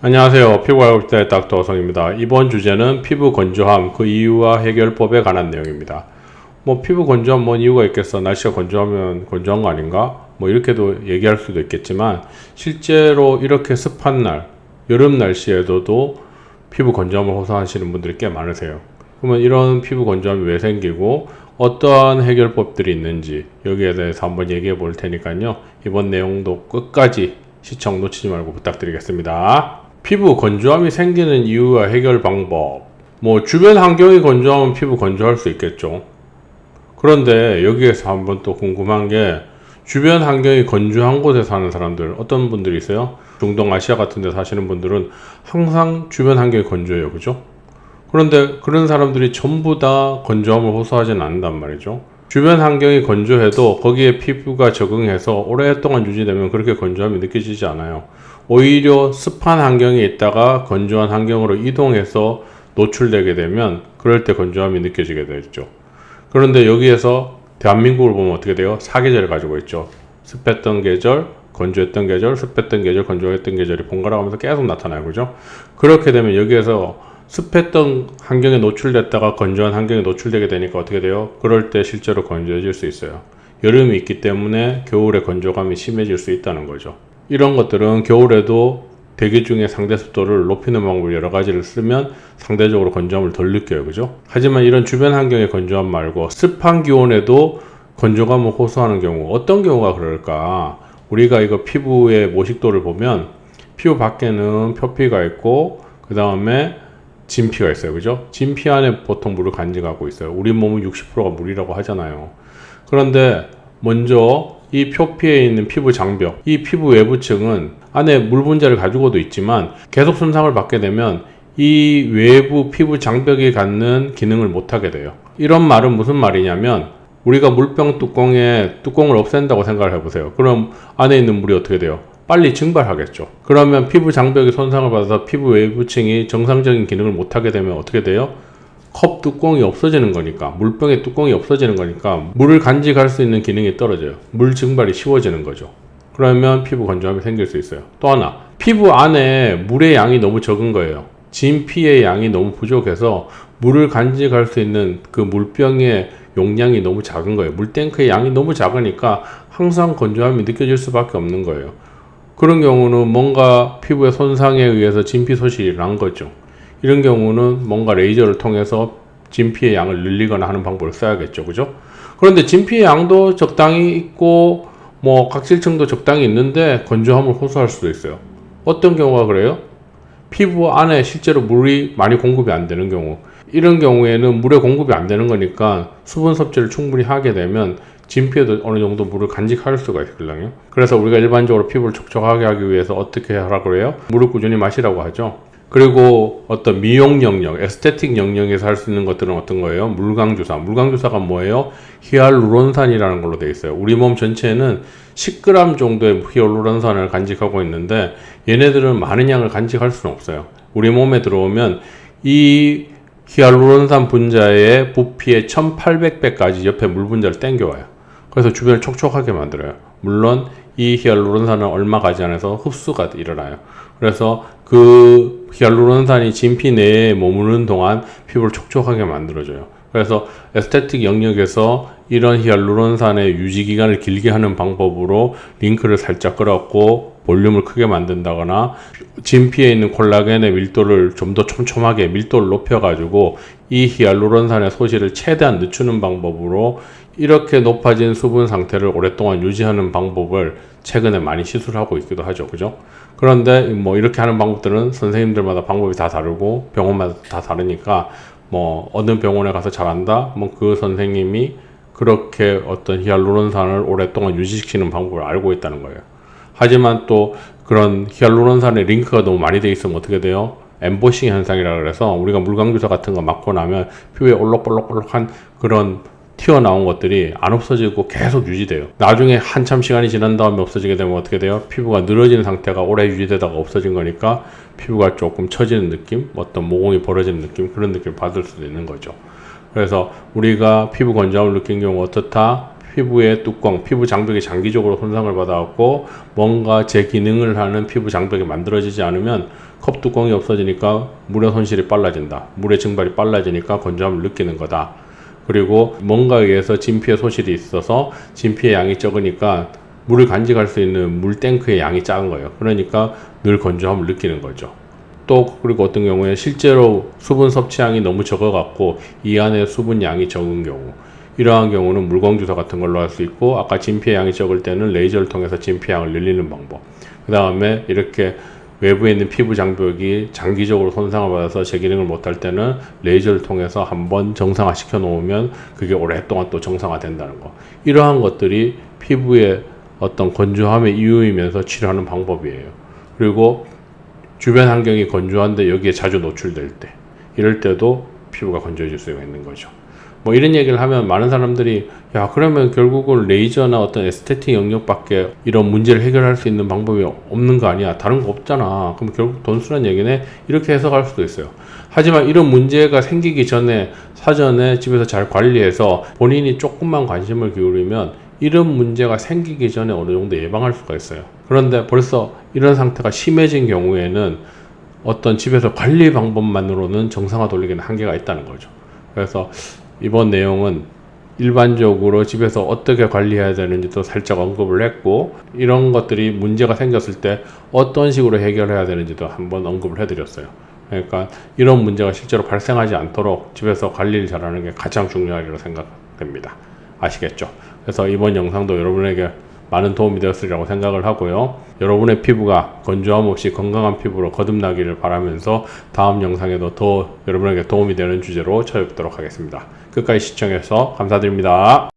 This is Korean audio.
안녕하세요. 피부과학의 닥터 성입니다. 이번 주제는 피부 건조함, 그 이유와 해결법에 관한 내용입니다. 피부 건조함 뭔 이유가 있겠어? 날씨가 건조하면 건조한 거 아닌가? 이렇게도 얘기할 수도 있겠지만 실제로 이렇게 습한 날, 여름 날씨에도 피부 건조함을 호소하시는 분들이 꽤 많으세요. 그러면 이런 피부 건조함이 왜 생기고 어떠한 해결법들이 있는지 여기에 대해서 한번 얘기해 볼 테니까요. 이번 내용도 끝까지 시청 놓치지 말고 부탁드리겠습니다. 피부 건조함이 생기는 이유와 해결 방법. 주변 환경이 건조하면 피부 건조할 수 있겠죠. 그런데 여기에서 한번 또 궁금한 게 주변 환경이 건조한 곳에 사는 사람들, 어떤 분들이 있어요? 중동 아시아 같은 데 사시는 분들은 항상 주변 환경이 건조해요. 그죠? 그런데 그런 사람들이 전부 다 건조함을 호소하지는 않는단 말이죠. 주변 환경이 건조해도 거기에 피부가 적응해서 오랫동안 유지되면 그렇게 건조함이 느껴지지 않아요. 오히려 습한 환경에 있다가 건조한 환경으로 이동해서 노출되게 되면 그럴 때 건조함이 느껴지게 되죠. 그런데 여기에서 대한민국을 보면 어떻게 돼요? 사계절을 가지고 있죠. 습했던 계절, 건조했던 계절, 습했던 계절, 건조했던 계절이 번갈아 가면서 계속 나타나요. 그죠? 그렇게 되면 여기에서 습했던 환경에 노출됐다가 건조한 환경에 노출되게 되니까 어떻게 돼요? 그럴 때 실제로 건조해질 수 있어요. 여름이 있기 때문에 겨울에 건조감이 심해질 수 있다는 거죠. 이런 것들은 겨울에도 대기 중에 상대 습도를 높이는 방법 여러 가지를 쓰면 상대적으로 건조함을 덜 느껴요. 그죠? 하지만 이런 주변 환경의 건조함 말고 습한 기온에도 건조감을 호소하는 경우, 어떤 경우가 그럴까? 우리가 이거 피부의 모식도를 보면 피부 밖에는 표피가 있고 그 다음에 진피가 있어요. 그죠? 진피 안에 보통 물을 간직하고 있어요. 우리 몸은 60%가 물이라고 하잖아요. 그런데 먼저 이 표피에 있는 피부 장벽, 이 피부 외부층은 안에 물 분자를 가지고도 있지만 계속 손상을 받게 되면 이 외부 피부 장벽이 갖는 기능을 못하게 돼요. 이런 말은 무슨 말이냐면 우리가 물병 뚜껑에 뚜껑을 없앤다고 생각을 해보세요. 그럼 안에 있는 물이 어떻게 돼요? 빨리 증발하겠죠. 그러면 피부 장벽이 손상을 받아서 피부 외부층이 정상적인 기능을 못하게 되면 어떻게 돼요? 컵 뚜껑이 없어지는 거니까, 물병의 뚜껑이 없어지는 거니까 물을 간직할 수 있는 기능이 떨어져요. 물 증발이 쉬워지는 거죠. 그러면 피부 건조함이 생길 수 있어요. 또 하나, 피부 안에 물의 양이 너무 적은 거예요. 진피의 양이 너무 부족해서 물을 간직할 수 있는 그 물병의 용량이 너무 작은 거예요. 물탱크의 양이 너무 작으니까 항상 건조함이 느껴질 수밖에 없는 거예요. 그런 경우는 뭔가 피부의 손상에 의해서 진피 소실이 난 거죠. 이런 경우는 뭔가 레이저를 통해서 진피의 양을 늘리거나 하는 방법을 써야겠죠. 그죠? 그런데 진피의 양도 적당히 있고 각질층도 적당히 있는데 건조함을 호소할 수도 있어요. 어떤 경우가 그래요? 피부 안에 실제로 물이 많이 공급이 안 되는 경우, 이런 경우에는 물의 공급이 안 되는 거니까 수분 섭취를 충분히 하게 되면 진피에도 어느 정도 물을 간직할 수가 있거든요. 그래서 우리가 일반적으로 피부를 촉촉하게 하기 위해서 어떻게 하라고 해요? 물을 꾸준히 마시라고 하죠. 그리고 어떤 미용 영역, 에스테틱 영역에서 할 수 있는 것들은 어떤 거예요? 물광주사. 물광주사가 뭐예요? 히알루론산이라는 걸로 되어 있어요. 우리 몸 전체에는 10g 정도의 히알루론산을 간직하고 있는데 얘네들은 많은 양을 간직할 수는 없어요. 우리 몸에 들어오면 이 히알루론산 분자의 부피의 1800배까지 옆에 물 분자를 땡겨와요. 그래서 주변을 촉촉하게 만들어요. 물론 이 히알루론산은 얼마 가지 않아서 흡수가 일어나요. 그래서 그 히알루론산이 진피 내에 머무는 동안 피부를 촉촉하게 만들어줘요. 그래서 에스테틱 영역에서 이런 히알루론산의 유지 기간을 길게 하는 방법으로 링크를 살짝 끌었고 볼륨을 크게 만든다거나 진피에 있는 콜라겐의 밀도를 좀 더 촘촘하게 밀도를 높여가지고 이 히알루론산의 소실을 최대한 늦추는 방법으로 이렇게 높아진 수분 상태를 오랫동안 유지하는 방법을 최근에 많이 시술하고 있기도 하죠. 그죠? 그런데 이렇게 하는 방법들은 선생님들마다 방법이 다 다르고 병원마다 다 다르니까 어느 병원에 가서 잘한다? 그 선생님이 그렇게 어떤 히알루론산을 오랫동안 유지시키는 방법을 알고 있다는 거예요. 하지만 또 그런 히알루론산의 링크가 너무 많이 돼 있으면 어떻게 돼요? 엠보싱 현상이라 그래서 우리가 물광주사 같은 거 맞고 나면 피부에 올록볼록볼록한 그런 튀어나온 것들이 안 없어지고 계속 유지돼요. 나중에 한참 시간이 지난 다음에 없어지게 되면 어떻게 돼요? 피부가 늘어진 상태가 오래 유지되다가 없어진 거니까 피부가 조금 처지는 느낌, 어떤 모공이 벌어지는 느낌, 그런 느낌을 받을 수도 있는 거죠. 그래서 우리가 피부 건조함을 느낀 경우 어떻다? 피부의 뚜껑, 피부 장벽이 장기적으로 손상을 받아갖고 뭔가 제 기능을 하는 피부 장벽이 만들어지지 않으면 컵 뚜껑이 없어지니까 물의 손실이 빨라진다. 물의 증발이 빨라지니까 건조함을 느끼는 거다. 그리고 뭔가에 의해서 진피에 소실이 있어서 진피의 양이 적으니까 물을 간직할 수 있는 물 탱크의 양이 작은 거예요. 그러니까 늘 건조함을 느끼는 거죠. 또 그리고 어떤 경우에 실제로 수분 섭취량이 너무 적어갖고 이 안에 수분 양이 적은 경우, 이러한 경우는 물광 주사 같은 걸로 할 수 있고, 아까 진피의 양이 적을 때는 레이저를 통해서 진피의 양을 늘리는 방법, 그 다음에 이렇게 외부에 있는 피부 장벽이 장기적으로 손상을 받아서 제 기능을 못할 때는 레이저를 통해서 한번 정상화 시켜 놓으면 그게 오랫동안 또 정상화 된다는 거, 이러한 것들이 피부의 어떤 건조함의 이유이면서 치료하는 방법이에요. 그리고 주변 환경이 건조한데 여기에 자주 노출될 때, 이럴 때도 피부가 건조해질 수가 있는 거죠. 뭐 이런 얘기를 하면 많은 사람들이 야, 그러면 결국은 레이저나 어떤 에스테틱 영역밖에 이런 문제를 해결할 수 있는 방법이 없는 거 아니야, 다른 거 없잖아, 그럼 결국 돈 쓰란 얘기네, 이렇게 해석할 수도 있어요. 하지만 이런 문제가 생기기 전에 사전에 집에서 잘 관리해서 본인이 조금만 관심을 기울이면 이런 문제가 생기기 전에 어느 정도 예방할 수가 있어요. 그런데 벌써 이런 상태가 심해진 경우에는 어떤 집에서 관리 방법만으로는 정상화 돌리기는 한계가 있다는 거죠. 그래서 이번 내용은 일반적으로 집에서 어떻게 관리해야 되는지도 살짝 언급을 했고, 이런 것들이 문제가 생겼을 때 어떤 식으로 해결해야 되는지도 한번 언급을 해드렸어요. 그러니까 이런 문제가 실제로 발생하지 않도록 집에서 관리를 잘하는 게 가장 중요하리라고 생각됩니다. 아시겠죠? 그래서 이번 영상도 여러분에게 많은 도움이 되었으리라고 생각을 하고요. 여러분의 피부가 건조함 없이 건강한 피부로 거듭나기를 바라면서 다음 영상에도 더 여러분에게 도움이 되는 주제로 찾아뵙도록 하겠습니다. 끝까지 시청해주셔서 감사드립니다.